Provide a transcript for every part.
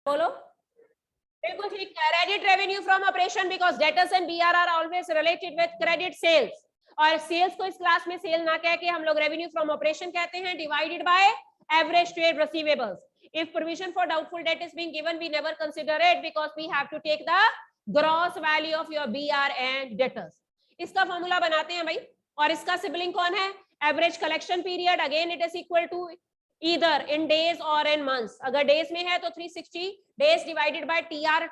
बोलो। बिल्कुल ठीक, credit revenue from operation because debtors and BR are always related with credit sales, और sales को इस क्लास में सेल ना कह के हम लोग रेवेन्यू फ्रॉम ऑपरेशन कहते हैं, divided by average trade receivables. If provision for doubtful debt is being given, we never consider it because we have to take the gross value of your BR and debtors. इसका formula बनाते हैं भाई, और इसका sibling कौन है? Average collection period. Again it is equal to either in days और in months. अगर डेज में है तो 360 डेज डिवाइडेड बाय टीआर.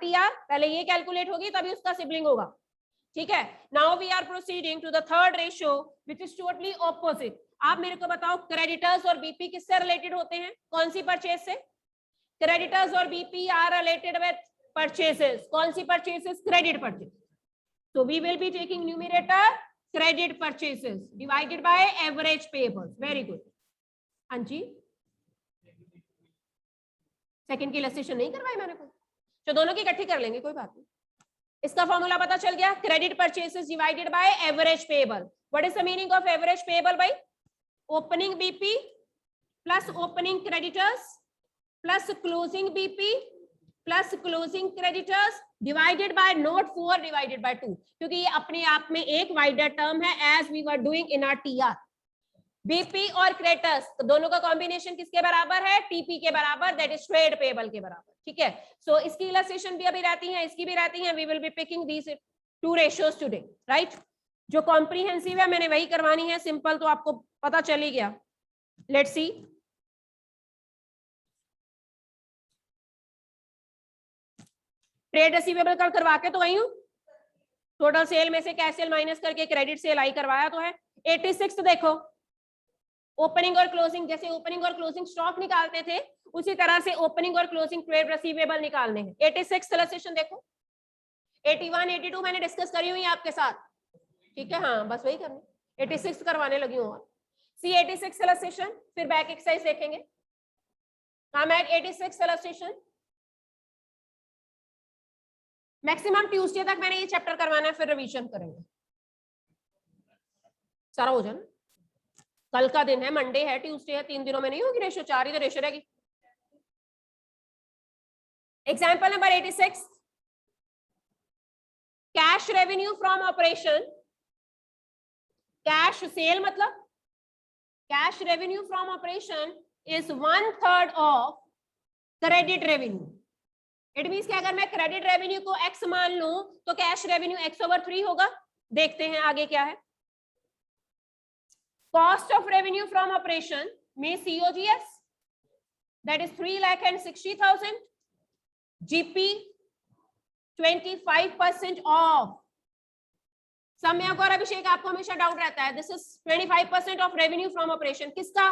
पहले ये कैलकुलेट होगी तभी उसका सिबलिंग होगा. ठीक है. Now we are proceeding to the third ratio which is totally opposite. आप मेरे को बताओ, क्रेडिटर्स और बीपी किससे रिलेटेड होते हैं? कौन सी परचेज से? क्रेडिटर्स और BP are related with purchases. कौन सी purchases? Credit purchase. So we will be taking numerator credit purchases divided by average payables. Very good. हाँ जी, सेकंड की इलस्ट्रेशन नहीं करवाई मैंने को, तो दोनों की इकट्ठी कर लेंगे, कोई बात नहीं. इसका फॉर्मूला पता चल गया. Credit purchases divided by average payable. What is the meaning of average payable भाई? Opening BP plus opening creditors plus closing BP plus closing creditors divided by not 4 divided by 2, क्योंकि ये अपने आप में एक वाइडर टर्म है as we were doing in our TR. BP और creditors तो दोनों का कॉम्बिनेशन किसके बराबर है? टीपी के बराबर, दैट इज ट्रेड पेएबल के बराबर. ठीक है. सो इसकी इलस्ट्रेशन भी अभी रहती है, इसकी भी रहती है. We will be picking these two ratios today, right. जो कॉम्प्रिहेंसिव है मैंने वही करवानी है, सिंपल तो आपको पता चल ही गया. Let's see. ट्रेड रिसीवेबल कल करवा के तो आई हूं. टोटल सेल में से कैश सेल माइनस करके क्रेडिट सेल आई करवाया तो है. 86 देखो, ओपनिंग और क्लोजिंग, जैसे ओपनिंग और क्लोजिंग स्टॉक निकालते थे उसी तरह से ओपनिंग और क्लोजिंग ट्रेड रिसीवेबल निकालने हैं. 86 इलस्ट्रेशन देखो. 81 82 मैंने डिस्कस करी हुई आपके साथ. ठीक है, हाँ बस वही करनी. 86 करवाने लगी हूँ. सी 86 इलस्ट्रेशन, फिर बैक एक्सरसाइज देखेंगे. I'm at 86 illustration. Maximum Tuesday तक मैंने ये चैप्टर करवाना है, फिर रिवीजन करेंगे. सारा हो जाना. कल का दिन है, मंडे है, ट्यूसडे है, 3 दिनों में नहीं होगी रेशियो, 4 ही तो रेशियो रहेगी. Example number 86. Cash revenue from operation. Cash sale मतलब cash revenue from operation is 1/3 of credit revenue. It means कि अगर मैं क्रेडिट रेवेन्यू को x मान लूं तो कैश रेवेन्यू x/3 होगा. देखते हैं आगे क्या है. Cost of revenue from operation में COGS, that is 3,60,000. GP 25% of. सम्यक और अभिषेक, आपको हमेशा डाउट रहता है, this is 25% of revenue from operation. किसका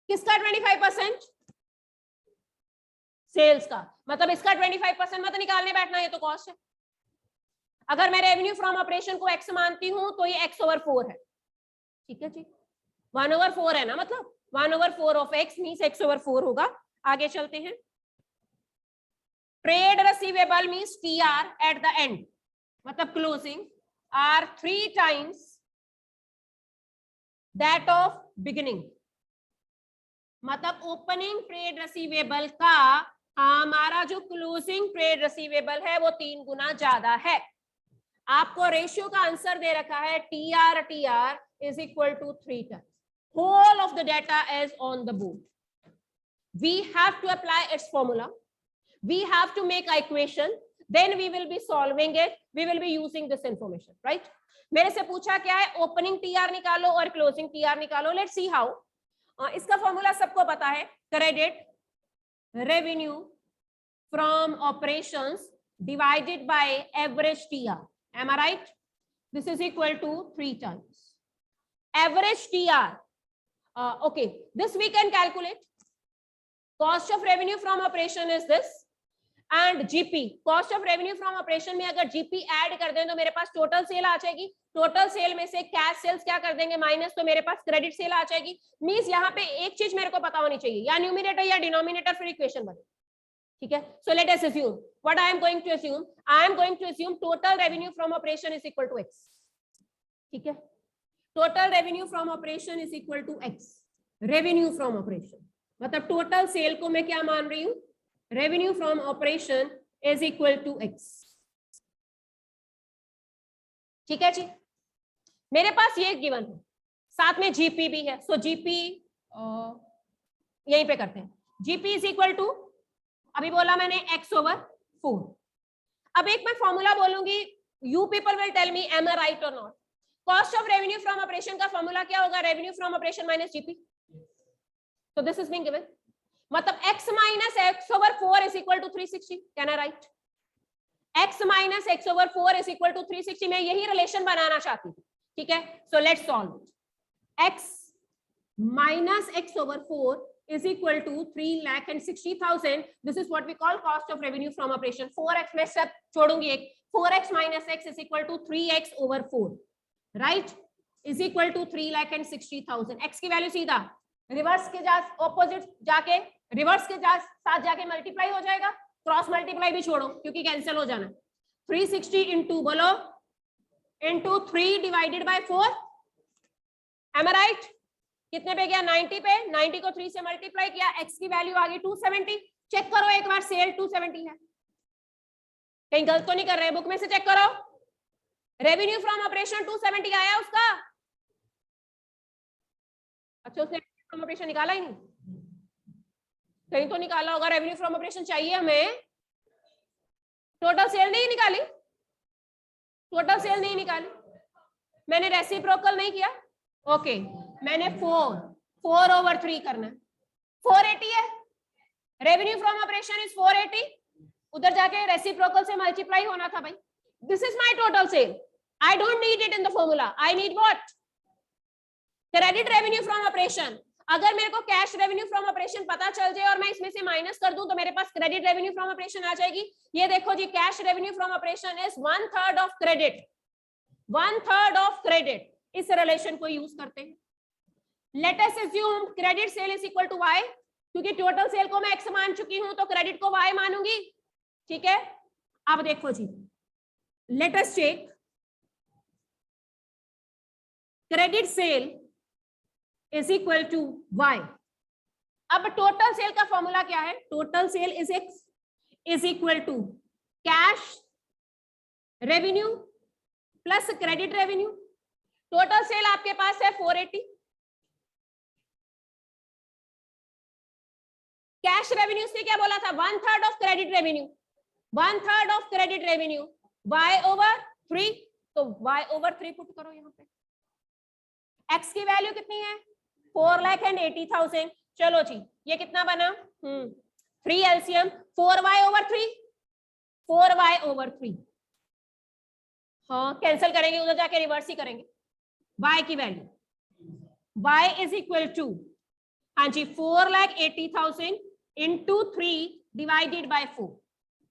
25%? सेल्स का. मतलब इसका 25% मत निकालने बैठना, ये तो कॉस्ट है. अगर मैं रेवेन्यू फ्रॉम ऑपरेशन को x मानती हूं तो ये x/4 है. ठीक है जी, 1/4 है ना, मतलब 1/4 ऑफ x मींस x/4 होगा. आगे चलते हैं. Trade receivable means TR at the end, मतलब closing, are 3 times that of beginning. मतलब ओपनिंग ट्रेड रिसीवेबल का हमारा जो क्लोजिंग ट्रेड रिसीवेबल है वो 3 गुना ज्यादा है. आपको रेशियो का आंसर दे रखा है TR is equal to 3 times. Whole of the data is on the board. We have to apply its formula. We have to make an equation. Then we will be solving it. We will be using this information, right? मेरे से पूछा क्या है, opening TR निकालो और closing TR निकालो. Let's see how. इसका formula सबको पता है. Credit revenue from operations divided by average TR. Am I right? This is equal to 3 times average TR. Okay, this we can calculate. Cost of revenue from operation is this, and GP. Cost of revenue from operation में अगर GP add कर दें तो मेरे पास total sale आ जाएगी. Total sale में से cash sales क्या कर देंगे माइनस, तो मेरे पास क्रेडिट सेल आ जाएगी. मींस यहाँ पे एक चीज मेरे को पता होनी चाहिए, या न्यूमरेटर या डिनोमिनेटर फिर इक्वेशन बने. ठीक है. So let us assume what I am going to assume. I am going to assume total revenue from operation is equal to x. ठीक है. Total revenue from operation is equal to x. Revenue from operation. मतलब total sale को मैं क्या मान रही हूं, revenue from operation is equal to X. ठीक है जी, मेरे पास ये गिवन है, साथ में जीपी भी है। सो जीपी यहीं पे करते हैं, जीपी इज इक्वल टू, अभी बोला मैंने x ओवर 4। अब एक मैं फॉर्मूला बोलूंगी, you people will tell me am I right और not. Cost of revenue from operation का फॉर्मूला क्या होगा, revenue from operation minus GP. तो दिस इज बीइंग गिवन, मतलब x minus x over 4 is equal to 360। Can I write x minus x over 4 is equal to 360? मैं यही relation बनाना चाहती थी। ठीक है, so let's solve. x minus x over 4 is equal to 3,60,000. This is what we call cost of revenue from operation. 4x में सब छोड़ूंगी एक, 4x minus x is equal to 3x over 4, right? Is equal to 3,60,000. x की value सीधा reverse के opposite जाके, reverse के साथ जाके मल्टीप्लाई हो जाएगा, क्रॉस मल्टीप्लाई भी छोड़ो क्योंकि कैंसिल हो जाना। 360 इंटू बोलो into 3 divided by 4, am I right? कितने पे गया, 90 पे। 90 को 3 से मल्टीप्लाई किया, x की वैल्यू आ गई 270। चेक करो एक बार, सेल 270 है, कहीं गलत तो नहीं कर रहे, बुक में से चेक करो। रेवेन्यू फ्रॉम ऑपरेशन 270 आया उसका। अच्छा, उसने फ्रॉम ऑपरेशन निकाला ही नहीं, कहीं तो निकाला होगा। रेवेन्यू फ्रॉम ऑपरेशन चाहिए हमें, टोटल सेल नहीं निकाली, टोटल सेल नहीं निकाली, मैंने रेसिप्रोकल नहीं किया। ओके, मैंने 4 ओवर 3 करना है, 480 है, रेवेन्यू फ्रॉम ऑपरेशन इज 480, उधर जाके रेसिप्रोकल से मल्टीप्लाई होना था भाई। This is my total sale, I don't need it in the formula, I need what, credit revenue from operation. अगर मेरे को कैश रेवेन्यू फ्रॉम ऑपरेशन पता चल जाए और मैं इसमें से माइनस कर दूं तो मेरे पास क्रेडिट रेवेन्यू फ्रॉम ऑपरेशन आ जाएगी। ये देखो जी, cash revenue from operation is 1/3 of credit, 1/3 of credit. इस रिलेशन को यूज करते हैं। Let us assume credit sale is equal to y, क्योंकि टोटल सेल को मैं x मान चुकी हूं तो क्रेडिट को y मानूंगी। ठीक है, अब देखो जी, let us check credit sale is equal to y। अब टोटल सेल का फॉर्मूला क्या है, total sale is x is equal to cash revenue plus credit revenue. Total sale आपके पास है 480, कैश रेवेन्यू से क्या बोला था, 1/3 of credit revenue, 1/3 of credit revenue, y over 3, तो y ओवर 3 पुट करो यहाँ पे। x की वैल्यू कितनी है, 4,80,000। चलो जी, ये कितना बना, 3 LCM 4y over 3, 4y over 3। हाँ, कैंसिल करेंगे, उधर जाके रिवर्स ही करेंगे। y की value, y is equal to, हाँ जी, 4,80,000 इंटू 3 डिवाइडेड बाय 4।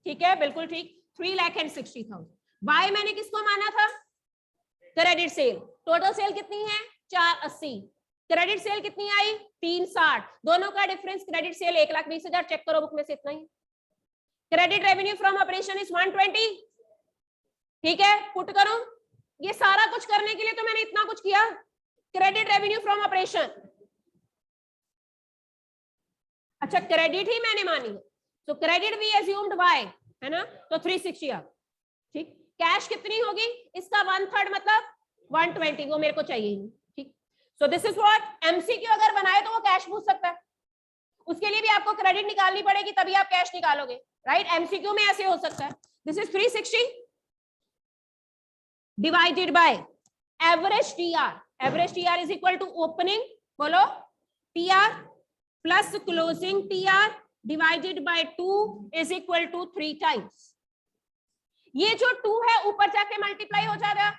ठीक है, बिल्कुल ठीक, 3,60,000। y मैंने किसको माना था, क्रेडिट सेल। टोटल सेल कितनी है, 480, क्रेडिट सेल कितनी आई, 360, दोनों का डिफरेंस क्रेडिट सेल 1,20,000। चेक करो बुक में से, इतना ही। Credit revenue from operation is 120। ठीक है, पुट करो। ये सारा कुछ करने के लिए तो मैंने इतना कुछ किया, क्रेडिट रेवेन्यू फ्रॉम ऑपरेशन। अच्छा, क्रेडिट ही मैंने मानी, तो क्रेडिट वी अज्यूम्ड y है ना, तो 360 आ। ठीक, कैश कितनी होगी, इसका 1/3 मतलब 120, वो मेरे को चाहिए ही नहीं। ठीक, सो दिस इज व्हाट, एमसीक्यू अगर बनाए तो वो कैश पूछ सकता है, उसके लिए भी आपको क्रेडिट निकालनी पड़ेगी तभी आप कैश निकालोगे, राइट? एमसीक्यू में ऐसे हो सकता है। This is 360 divided by average TR, average TR is equal to opening, बोलो TR plus closing TR divided by 2 is equal to 3 times. ये जो 2 है ऊपर जाके मल्टीप्लाई हो जाएगा,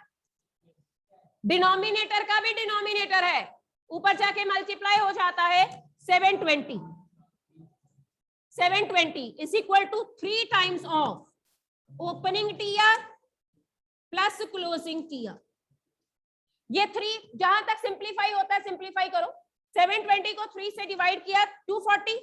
डिनोमिनेटर का भी डिनोमिनेटर है, ऊपर जाके मल्टीप्लाई हो जाता है 720, 720 is equal to 3 times of opening TR plus closing TR. ये 3 जहां तक सिंप्लीफाई होता है सिंप्लीफाई करो। 720 को 3 से डिवाइड किया 240,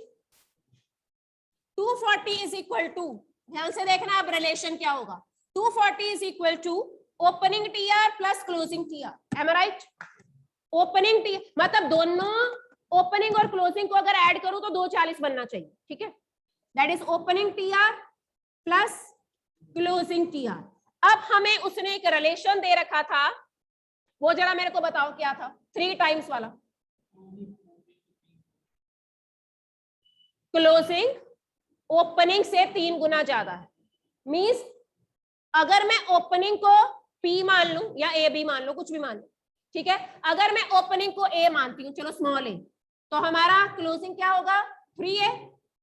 240 इज इक्वल टू, ध्यान से देखना अब रिलेशन क्या होगा, 240 is equal to opening TR plus closing TR. Am I right? Opening T मतलब दोनों ओपनिंग और क्लोजिंग को अगर ऐड करूं तो 240 बनना चाहिए, ठीक है। That is opening TR plus closing TR. अब हमें उसने एक रिलेशन दे रखा था, वो जरा मेरे को बताओ क्या था, 3 टाइम्स वाला। क्लोजिंग ओपनिंग से 3 गुना ज्यादा है, मींस अगर मैं ओपनिंग को P मान लूं या ए बी मान लूं, कुछ भी मान लूं, ठीक है। अगर मैं ओपनिंग को ए मानती हूं, चलो स्मॉल ए, तो हमारा क्लोजिंग क्या होगा, 3a।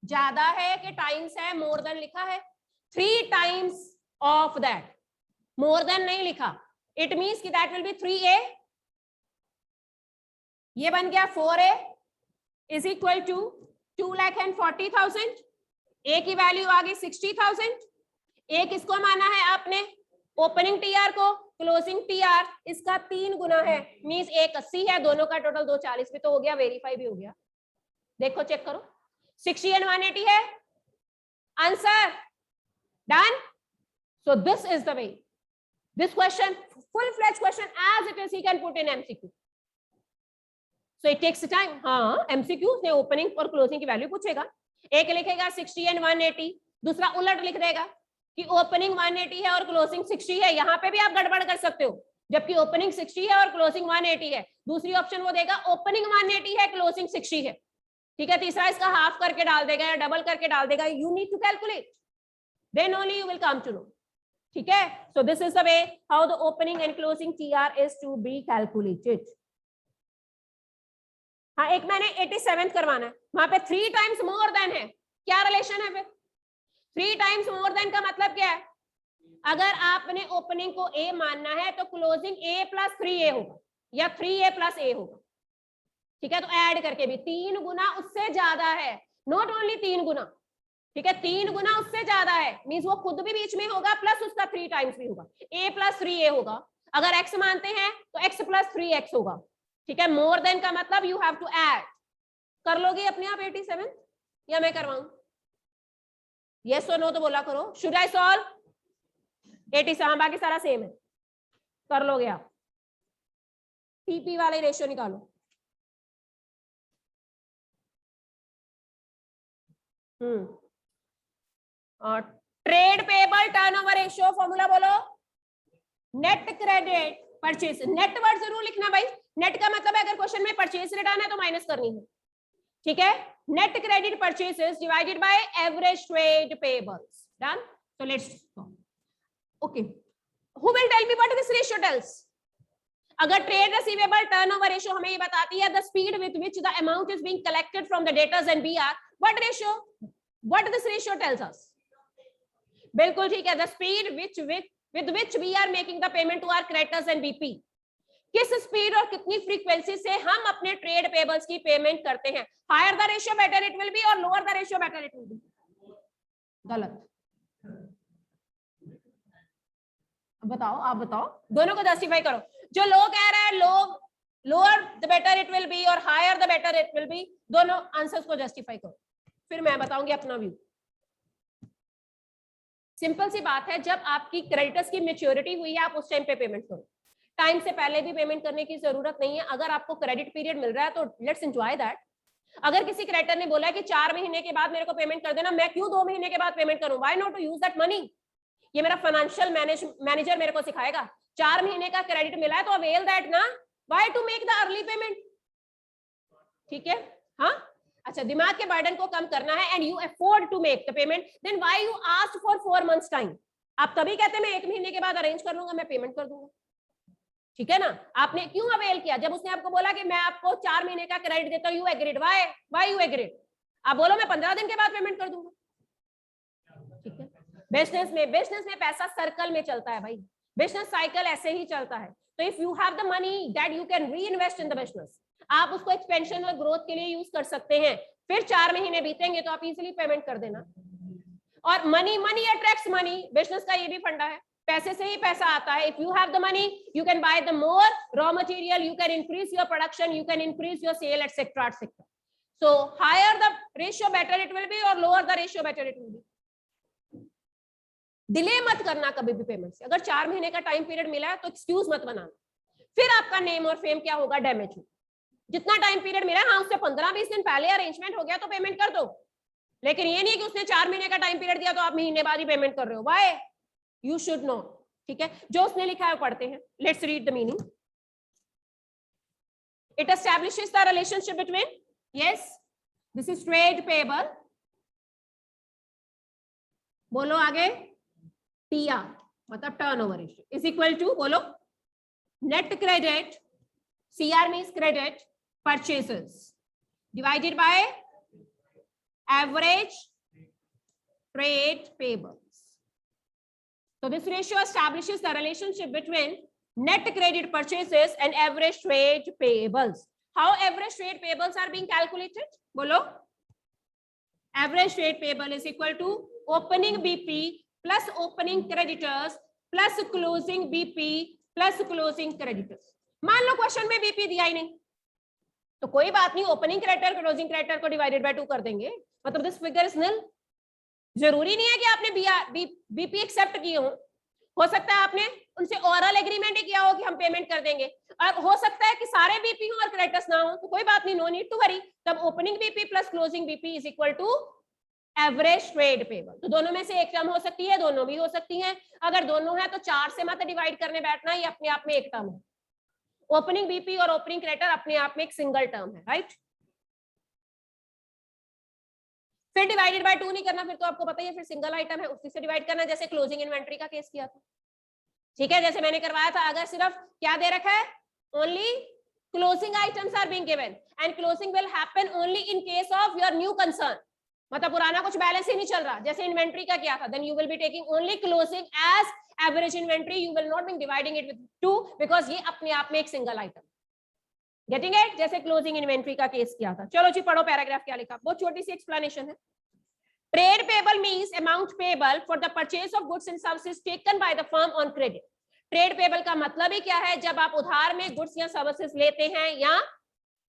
ज्यादा है कि टाइम्स है, मोर देन लिखा है, 3 times of that, more than नहीं लिखा। इट मींस कि दैट विल बी 3a, ये बन गया 4a इज इक्वल टू 2,40,000। ए की वैल्यू आ गई 60,000। ए किसको माना है आपने, ओपनिंग टीआर को, क्लोजिंग टीआर इसका 3 गुना है, मींस 180 है, दोनों का टोटल 240 भी तो हो गया, वेरीफाई भी हो गया। देखो चेक करो, 60 and 180 है answer, done. So this is the way, this question full fledge question as it is he can put in MCQ, so it takes time. हाँ एमसीक्यू ने ओपनिंग और क्लोजिंग की वैल्यू पूछेगा, एक लिखेगा 60 and 180, दूसरा उलट लिख देगा कि ओपनिंग 180 है और क्लोजिंग 60 है। यहां पे भी आप गड़बड़ कर सकते हो, जबकि ओपनिंग 60 है और क्लोजिंग 180 है। दूसरी ऑप्शन वो देगा ओपनिंग 180 है क्लोजिंग 60 है, ठीक है। तीसरा इसका हाफ करके डाल देगा या डबल करके डाल देगा। You need to calculate, then only you will come to know, ठीक है। So this is the way how the opening and closing TR is to be calculated. हाँ एक मैंने 87 करवाना है, वहां पे 3 टाइम्स मोर देन है, क्या रिलेशन है फिर? 3 टाइम्स मोर देन का मतलब क्या है, अगर आपने ओपनिंग को ए मानना है तो क्लोजिंग a प्लस 3a होगा या 3a प्लस a होगा, ठीक है। तो ऐड करके भी 3 गुना उससे ज्यादा है, नॉट ओनली 3 गुना, ठीक है, 3 गुना उससे ज्यादा है, मींस वो खुद भी बीच में होगा प्लस उसका 3 टाइम्स भी होगा, a प्लस 3a होगा। अगर x मानते हैं तो x प्लस 3x होगा, ठीक है। मोर देन का मतलब यू हैव टू ऐड। कर लोगे अपने आप 87 या मैं करवाऊं? यस और नो तो बोला करो। Should I solve 87? बाकी सारा सेम है, कर लोगे आप। टीपी वाले रेशियो निकालो। Trade payable turnover ratio formula बोलो, net credit purchase, net word जरूर लिखना भाई, नेट का मतलब है अगर क्वेश्चन में परचेज रिटर्न है तो माइनस करनी है, ठीक है। Net credit purchases divided by average trade payables, done. So let's okay, who will tell me what this ratio tells? अगर ट्रेड रिसीवेबल टर्नओवर रेशियो हमें ये बताती है the speed with which the amount is being collected from the debtors and BR, what ratio, what this ratio tells us? बिल्कुल ठीक है, the speed with which we are making the payment to our creditors and BP। किस speed और कितनी frequency से हम अपने trade payables की पेमेंट करते हैं। Higher the ratio better it will be और lower the ratio better it will be. गलत, बताओ, आप बताओ, दोनों को जस्टिफाई करो। जो लोग कह रहे हैं लोग lower the better it will be और higher the better it will be, दोनों आंसर्स को जस्टिफाई करो, फिर मैं बताऊंगी अपना व्यू। सिंपल सी बात है, जब आपकी क्रेडिटर्स की मैच्योरिटी हुई है आप उस टाइम पे पेमेंट करो, टाइम से पहले भी पेमेंट करने की जरूरत नहीं है। अगर आपको क्रेडिट पीरियड मिल रहा है तो लेट्स एंजॉय दैट। अगर किसी क्रेडिटर ने बोला है कि 4 महीने के बाद मेरे को पेमेंट कर देना, मैं क्यों 2 महीने के बाद पेमेंट करूं? Why not to use that money? ये मेरा फाइनेंशियल मैनेजर मेरे को सिखाएगा। 4 महीने का क्रेडिट मिला है तो अवेल दैट ना, why to make the early payment, ठीक है। हाँ अच्छा, दिमाग के बर्डन को कम करना है and you afford to make the payment, then why you ask for 4 months time? आप तभी कहते हैं मैं 1 महीने के बाद अरेंज कर लूंगा, मैं पेमेंट कर दूंगा, ठीक है ना। आपने क्यों अवेल किया? जब उसने आपको बोला कि मैं आपको 4 महीने का क्रेडिट देता हूं, you agreed. Why you agreed? आप बोलो मैं 15 दिन के बाद पेमेंट कर दूंगा, ठीक है। बिजनेस में पैसा सर्कल में चलता है भाई, बिजनेस साइकिल ऐसे ही चलता है। तो if you have the money that you can री इन्वेस्ट इन द बिजनेस, आप उसको एक्सपेंशन और ग्रोथ के लिए यूज कर सकते हैं। फिर 4 महीने बीतेंगे तो आप इजीली पेमेंट कर देना। और मनी अट्रैक्ट्स मनी, बिजनेस का ये भी फंडा है, पैसे से ही पैसा आता है। If you have the money you can buy the more raw material, you can increase your production, you can increase your sale etcetera etcetera. So higher the ratio better it will be और lower the ratio better it will be. Delay मत करना कभी भी payment से। अगर 4 महीने का time period मिला है तो एक्सक्यूज मत बनाना, फिर आपका नेम और फेम क्या होगा? डैमेज हो। जितना टाइम पीरियड मिला, हाँ उससे 15-20 दिन पहले अरेंजमेंट हो गया तो पेमेंट कर दो, लेकिन ये नहीं कि उसने 4 महीने का टाइम पीरियड दिया तो आप महीने बाद ही पेमेंट कर रहे हो। व्हाई? You should know. ठीक है, जो उसने लिखा है पढ़ते हैं। Let's read the meaning. It establishes the relationship between, yes this is trade payable, बोलो आगे, टीआर मतलब turnover ratio is equal to, बोलो, net credit, CR means credit purchases divided by average trade payables. So this ratio establishes the relationship between net credit purchases and average trade payables. How average trade payables are being calculated? Bolo. Average trade payable is equal to opening BP plus opening creditors plus closing BP plus closing creditors. मान लो question में BP दिया ही नहीं तो कोई बात नहीं, opening creditor closing creditor को divided by 2 कर देंगे, मतलब दिस फिगर इज नल। जरूरी नहीं है कि आपने बीपी एक्सेप्ट किए हो सकता है आपने उनसे ओरल एग्रीमेंट ही किया हो कि हम पेमेंट कर देंगे, और हो सकता है कि सारे बीपी हो और क्रेडिटर्स ना हो, तो कोई बात नहीं, नो नीड टू वरी। तब opening BP plus closing BP is equal to average trade payable. तो दोनों में से एक टर्म हो सकती है, दोनों भी हो सकती है। अगर दोनों है तो 4 से मत डिवाइड करने बैठना, ये अपने आप में एक टर्म है। ओपनिंग बीपी और ओपनिंग क्रेडिटर अपने आप में एक सिंगल टर्म है, राइट। फिर डिवाइडेड बाय 2 नहीं करना, फिर तो आपको पता ही है, फिर सिंगल आइटम है उसी से डिवाइड करना, जैसे क्लोजिंग इन्वेंट्री का केस किया था। ठीक है, जैसे मैंने करवाया था, अगर सिर्फ क्या दे रखा है, only closing items are being given and closing will happen only in case of your new concern, मतलब पुराना कुछ बैलेंस ही नहीं चल रहा, जैसे इन्वेंट्री का किया था, then you will be taking only closing as average inventory, you will not be dividing it with 2 because ये अपने आप में एक सिंगल आइटम। Getting it? जैसे क्लोजिंग इन्वेंट्री का केस किया था। चलो जी पढ़ो पैराग्राफ क्या लिखा, बहुत छोटी सी एक्सप्लेनेशन है। Trade payable means amount payable for the purchase of goods and services taken by the firm on credit. Trade payable का मतलब ही क्या है, जब आप उधार में गुड्स या सर्विसेज लेते हैं या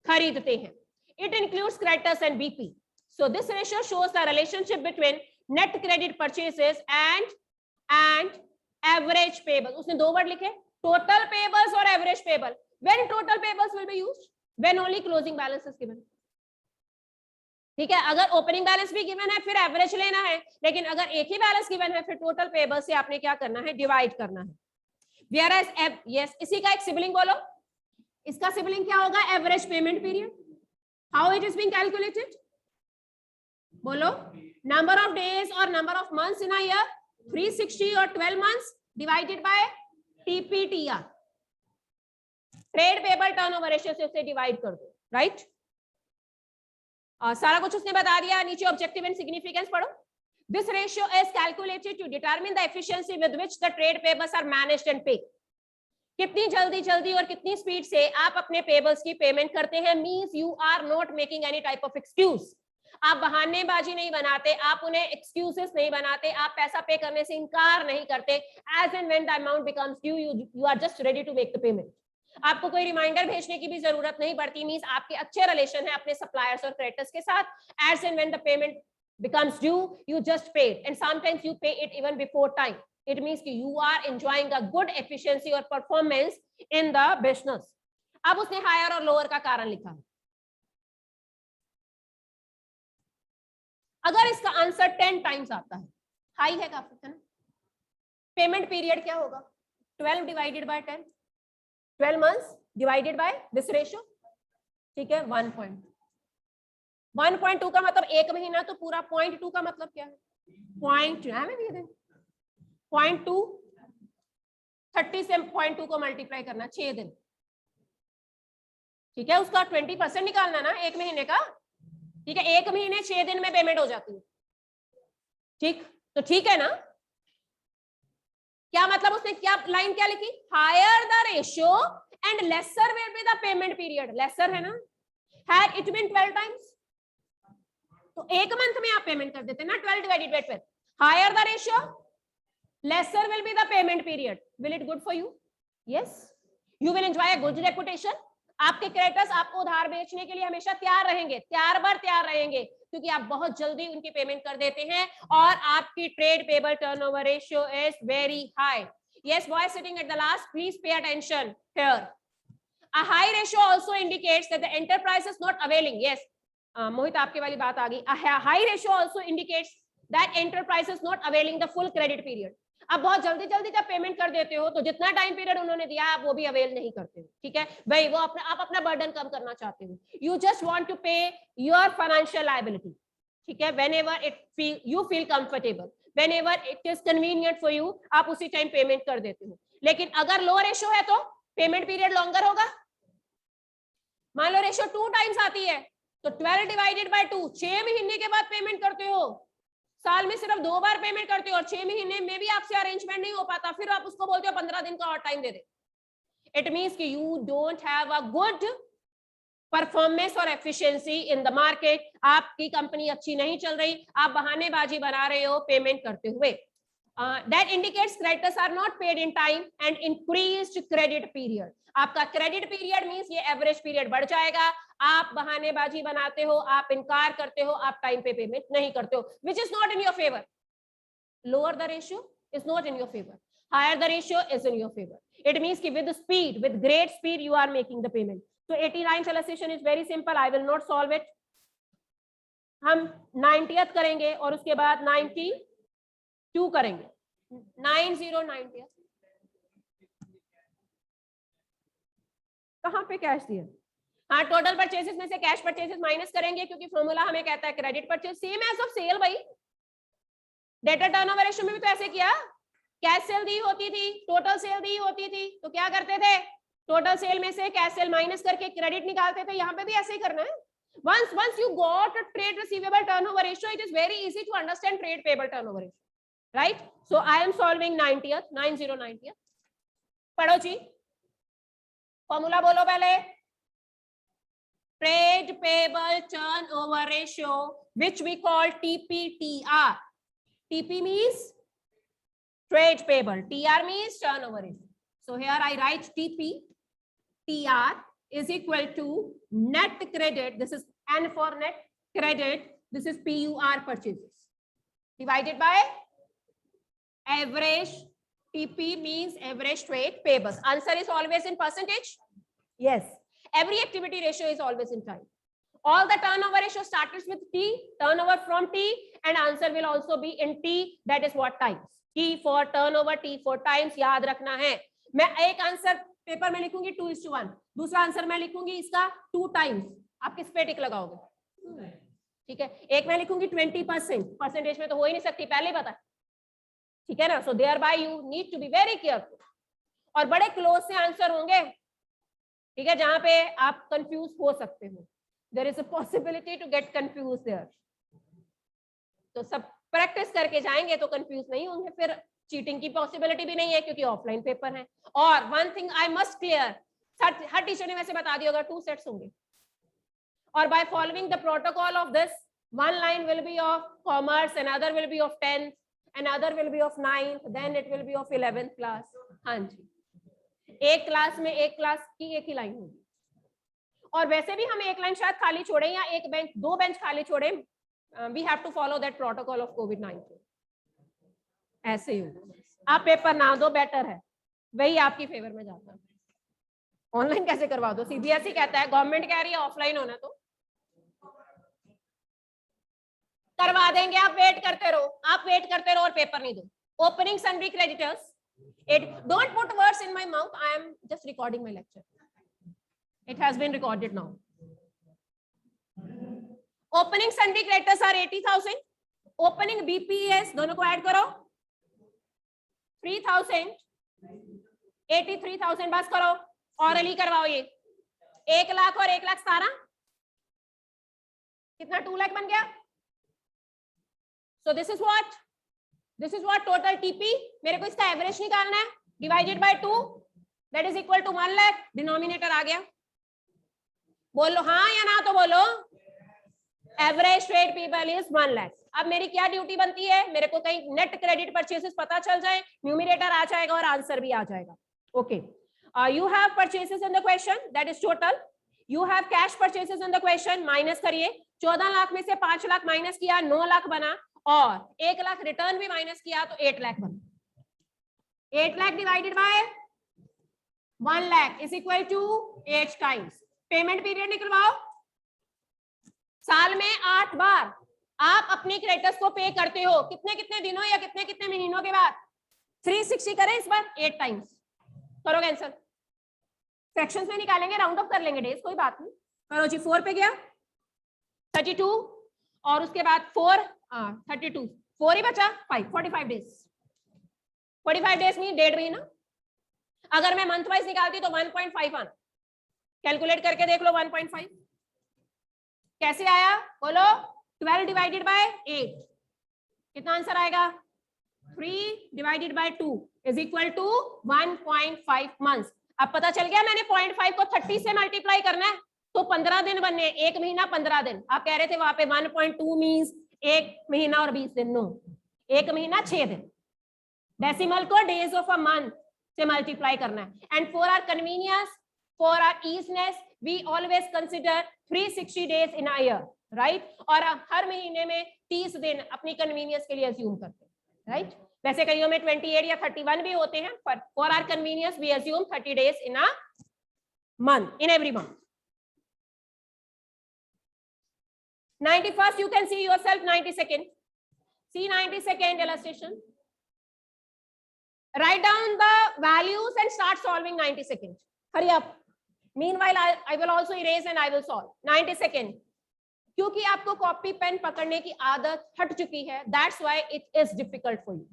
खरीदते हैं। It includes creditors and BP. So this ratio shows the relationship between net credit purchases and average payable. उसने 2 वर्ड लिखे, टोटल पेबल्स और average payable. When total payables will be used? When only closing balance is given. ठीक है, अगर opening balance भी given है फिर average लेना है, लेकिन अगर एक ही बैलेंस गिवन है फिर टोटल पेबल से आपने क्या करना है, डिवाइड करना है। Whereas yes, इसी का एक सिबलिंग बोलो, इसका सिबलिंग क्या होगा, average payment period. How it is being calculated, बोलो, नंबर ऑफ डेज और number of months in a year, 360 और 12 months divided by TPTR. Trade payable turnover ratio से उसे डिवाइड कर दो, राइट। सारा कुछ उसने बता दिया। नीचे ऑब्जेक्टिव एंड सिग्निफिकेंस पढ़ो। This ratio is calculated to determine the efficiency with which the trade payables are managed and paid. कितनी जल्दी और कितनी स्पीड से आप अपने पेबल्स की पेमेंट करते हैं, means you are not making any type of excuse. आप बहानेबाजी नहीं बनाते, आप उन्हें एक्सक्यूजेस नहीं बनाते, आप पैसा पे करने से इनकार नहीं करते। As and when the amount becomes due, you are just ready to make the payment. आपको कोई रिमाइंडर भेजने की भी जरूरत नहीं पड़ती, मींस आपके अच्छे रिलेशन है अपने सप्लायर्स और क्रेडिटर्स के साथ। As and when the payment becomes due, you just pay it, and sometimes you pay it even before time. It means कि you are enjoying a good efficiency or performance in the business. अब उसने higher और lower का कारण लिखा है। अगर इसका आंसर 10 टाइम्स आता है, हाई है काफी, है ना। पेमेंट पीरियड क्या होगा, 12 divided bye 10, 12 months divided by this ratio, ठीक है, 1.2 का मतलब 1 महीना, तो पूरा 0.2 का मतलब क्या है, 0.2 30 से 0.2 को मल्टीप्लाई करना, 6 दिन, ठीक है। उसका 20% निकालना ना 1 महीने का, ठीक है। 1 महीने 6 दिन में पेमेंट हो जाती है, ठीक, तो ठीक है ना। क्या मतलब उसने क्या लाइन क्या लिखी, higher the ratio and lesser will be the payment period. Lesser है ना, हैड इट बीन 12 टाइम्स तो 1 मंथ में आप पेमेंट कर देते ना, 12 divided by 12। Higher the ratio, lesser will be the payment period. Will it good for you? Yes, you will enjoy a good reputation. आपके creditors आपको उधार बेचने के लिए हमेशा तैयार रहेंगे, तैयार रहेंगे, क्योंकि आप बहुत जल्दी उनकी पेमेंट कर देते हैं और आपकी trade payable turnover ratio is very high. Yes boy sitting at the last, please pay attention here. A high ratio also indicates that the enterprise is not availing. Yes, मोहित आपके वाली बात आ गई. A high ratio also indicates that enterprise is not availing the full credit period. अब बहुत जल्दी जल्दी जब payment कर देते हो तो जितना टाइम पीरियड उन्होंने दिया आप वो भी अवेल नहीं करते हो. ठीक है भाई, वो आप अपना बर्डन कम करना चाहते हो. यू जस्ट वांट टू पे योर फाइनेंशियल लायबिलिटी. ठीक है, whenever you feel comfortable, whenever it is convenient for you, आप उसी टाइम पेमेंट कर देते हो. लेकिन अगर लो रेशो है तो पेमेंट पीरियड लॉन्गर होगा. मान लो रेशो 2 टाइम्स आती है तो 12 डिवाइडेड बाय 2, 6 महीने के बाद पेमेंट करते हो. साल में सिर्फ 2 बार पेमेंट करते हो और 6 महीने में भी आपसे अरेंजमेंट नहीं हो पाता, फिर आप उसको बोलते हो 15 दिन का और टाइम दे दे. इट मींस कि you don't have a good performance और एफिशिएंसी इन द मार्केट. आपकी कंपनी अच्छी नहीं चल रही, आप बहानेबाजी बना रहे हो पेमेंट करते हुए. That indicates creditors are not paid in time and increased credit period. आपका क्रेडिट पीरियड मींस ये एवरेज पीरियड बढ़ जाएगा. आप बहानेबाजी बनाते हो, आप इनकार करते हो, आप टाइम पे पेमेंट नहीं करते हो, which is not in your favor. Lower the ratio is not in your favor. Higher the ratio is in your favor. It means कि with speed, with great speed, you are making the payment. So 89th illustration is very simple. I will not solve it. हम 90th करेंगे और उसके बाद 92 करेंगे. 9090 कहां पे cash दिया? हाँ, टोटल परचेसेस में से कैश परचेसेस माइनस करेंगे क्योंकि फॉर्मूला हमें कहता है credit purchase same as of sale. भाई डेटर टर्नओवर रेशियो में भी तो ऐसे किया. कैश सेल दी होती थी, टोटल सेल दी होती थी, तो क्या करते थे? टोटल सेल में से कैश सेल माइनस करके क्रेडिट निकालते थे. यहाँ पे भी ऐसे ही करना है. Once you got a trade receivable turnover ratio, it is very easy to understand trade payable turnover ratio, right? So I am solving 90th, 9090th. पढ़ो जी, फॉर्मूला बोलो पहले. Trade payable turnover ratio, which we call TPTR. TP means trade payable, TR means turnover ratio. So here I write TP, TR is equal to net credit. This is N for net credit. This is PUR purchases divided by average. TP means average trade payables. Answer is always in percentage. Yes. Every activity ratio is always in time. All the turnover ratio starts with T, turnover from T, and answer will also be in T. That is what times. T for turnover, T for times. याद रखना है. मैं एक answer paper में लिखूंगी 2:1, दूसरा answer मैं लिखूंगी इसका 2 टाइम्स. आप किस पे टिक लगाओगे? ठीक है, एक मैं लिखूंगी 20%. परसेंटेज में तो हो ही नहीं सकती, पहले ही पता. ठीक है ना? So thereby you need to be very careful. और बड़े क्लोज से आंसर होंगे, ठीक है, जहां पे आप कंफ्यूज हो सकते हो. There is a possibility to get confuse there. तो सब प्रैक्टिस करके जाएंगे तो कंफ्यूज नहीं होंगे. फिर चीटिंग की पॉसिबिलिटी भी नहीं है क्योंकि ऑफलाइन पेपर है. और one thing I must clear, her teacher ने वैसे बता दिया होगा 2 सेट्स होंगे. और by following the protocol of this, one line will be of commerce, another will be of 10th, another will be of 9th, then it will be of 11th class. हाँ जी, एक class में एक class की एक ही line होगी. और वैसे भी हम एक लाइन शायद खाली छोड़े या एक बेंच 2 बेंच खाली छोड़े. We have to follow that protocol of कोविड-19. ऐसे ही होगा. आप पेपर ना दो, बेटर है, वही आपकी फेवर में जाता है. ऑनलाइन कैसे करवा दो? सीबीएसई कहता है, गवर्नमेंट कह रही है ऑफलाइन होना, तो करवा देंगे. आप वेट करते रहो, आप वेट करते रहो और पेपर नहीं दो. Opening sundry creditors. It don't put words in my mouth. I am just recording my lecture. It has been recorded now. Opening sundry creditors are 80,000. Opening BPS दोनों को ऐड करो 3,000, 83,000 बस करो. ऑरली करवाओ. ये 1 लाख और 1,17,000 कितना 2 लाख बन गया. So this is what total TP. मेरे को इसका एवरेज निकालना है. Divided by 2, that is equal to 1 lakh. Denominator आ गया. बोलो हाँ या ना, तो बोलो. Average trade payable is 1 lakh. अब मेरी क्या ड्यूटी बनती है? मेरे को कहीं नेट क्रेडिट परचेसेस पता चल जाए, न्यूमिनेटर आ जाएगा और आंसर भी आ जाएगा. Okay, you have purchases in the question, that is total. You have cash purchases in the question. Minus करिए. 14 लाख में से 5 लाख माइनस किया, 9 लाख बना. और 1 लाख रिटर्न भी माइनस किया तो 8 लाख बना. 8 lakh divided by 1 lakh is equal to 8 times. Payment period निकलवाओ, साल में 8 बार आप अपने क्रेडिटर्स को पे करते हो, कितने कितने दिनों या कितने कितने महीनों के बाद? 360 करें इस बार 8 टाइम्स। करो कैंसिल, फ्रैक्शंस में निकालेंगे, राउंड ऑफ कर लेंगे डेज, कोई बात नहीं। करो जी, 4 पे गया 32 और उसके बाद 4 32 4 ही बचा 5 45 डेज। 45 डेज नहीं, 1.5 महीना। अगर मैं मंथ वाइज निकालती तो 1.5 आना, कैलकुलेट करके देख लो 1.5 कैसे आया बोलो। 12 डिवाइडेड बाय 8 कितना आंसर आएगा? 3 divided by 2 is equal to 1.5 months. अब पता चल गया, मैंने 0.5 को 30 से मल्टीप्लाई करना है तो 15 दिन बनने, 1 महीना 15 दिन। आप कह रहे थे वहां पे 1.2 मींस 1 महीना और 20 दिन, नो, 1 महीना 6 दिन। डेसिमल को डेज ऑफ अ मंथ से मल्टीप्लाई करना है। And for our convenience, for our easiness, we always consider 360 days in a year, right. और हर महीने में 30 दिन अपनी कन्वीनियंस के लिए अज्यूम करते हैं, राइट। वैसे कईयों में 28 या 31 भी होते हैं, पर for our convenience we assume 30 days in a month, in every month. 91st you can see yourself, 92nd see 92nd illustration. Write down the values and start solving 92nd. Hurry up. Meanwhile I will also erase and I will solve 92nd. क्योंकि आपको copy pen पकड़ने की आदत हट चुकी है, that's why it is difficult for you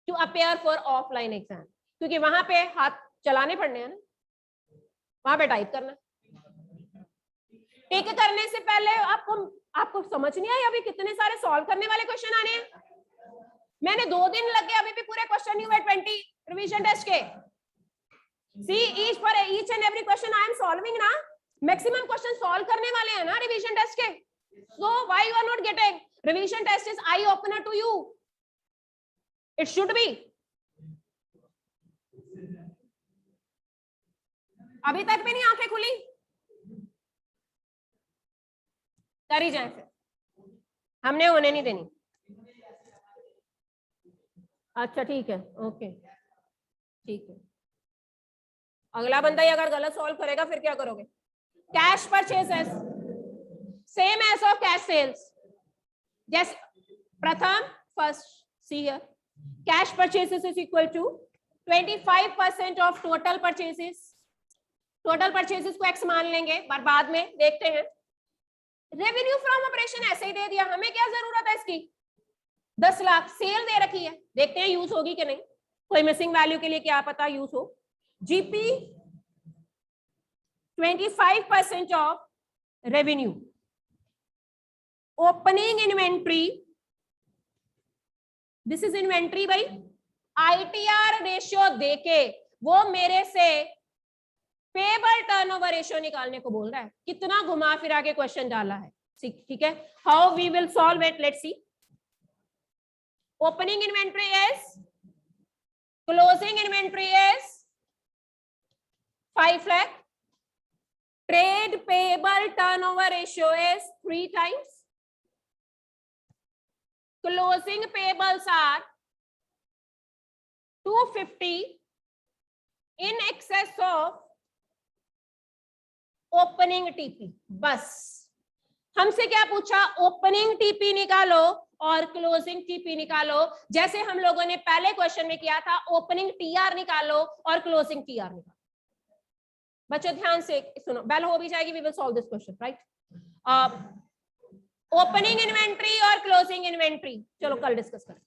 to appear for offline exam, क्योंकि वहां पे हाथ चलाने पड़ने हैं ना, वहां पे टाइप करना। टिक करने से पहले आपको समझ नहीं आई अभी कितने सारे सॉल्व करने वाले क्वेश्चन आने हैं। मैंने 2 दिन लग गए, अभी भी पूरे क्वेश्चन नहीं हुए 20 रिवीजन टेस्ट के। See each for each and every question I am solving ना, मैक्सिमम क्वेश्चन सॉल्व करने वाले हैं ना रिवीजन टेस्ट के। So why you are not getting? Revision test is eye opener to you, it should be. अभी तक भी नहीं आंखें खुली? कर ही जाए फिर, हमने होने नहीं देनी। अच्छा ठीक है, ओके ठीक है। अगला बंदा ही अगर गलत सॉल्व करेगा फिर क्या करोगे? Cash purchases same as of cash sales. जैसे प्रथम first see here, cash purchases is equal to 25% of total purchases. Total purchases को एक्स मान लेंगे, पर बाद में देखते हैं। रेवेन्यू फ्रॉम ऑपरेशन ऐसे ही दे दिया, हमें क्या जरूरत है इसकी? 10 लाख सेल दे रखी है, देखते हैं यूज होगी कि नहीं। कोई मिसिंग वैल्यू के लिए क्या पता यूज हो। GP 25% of revenue. Opening inventory, this is inventory भाई। आईटीआर रेशियो देके वो मेरे से पेबल टर्नओवर रेशियो निकालने को बोल रहा है। कितना घुमा फिरा के क्वेश्चन डाला है, ठीक है। How we will solve it, let's see. Opening inventory is, closing inventory is 5 lakh. Trade payable turnover ratio is 3 times. Closing payables are 250 in excess of opening TP. बस हमसे क्या पूछा? ओपनिंग टीपी निकालो और क्लोजिंग टीपी निकालो, जैसे हम लोगों ने पहले क्वेश्चन में किया था। ओपनिंग टीआर निकालो और क्लोजिंग टीआर निकालो। बच्चों ध्यान से सुनो, बेल हो भी जाएगी, we will solve this question, right. Opening inventory और क्लोजिंग इन्वेंट्री चलो कल डिस्कस करें।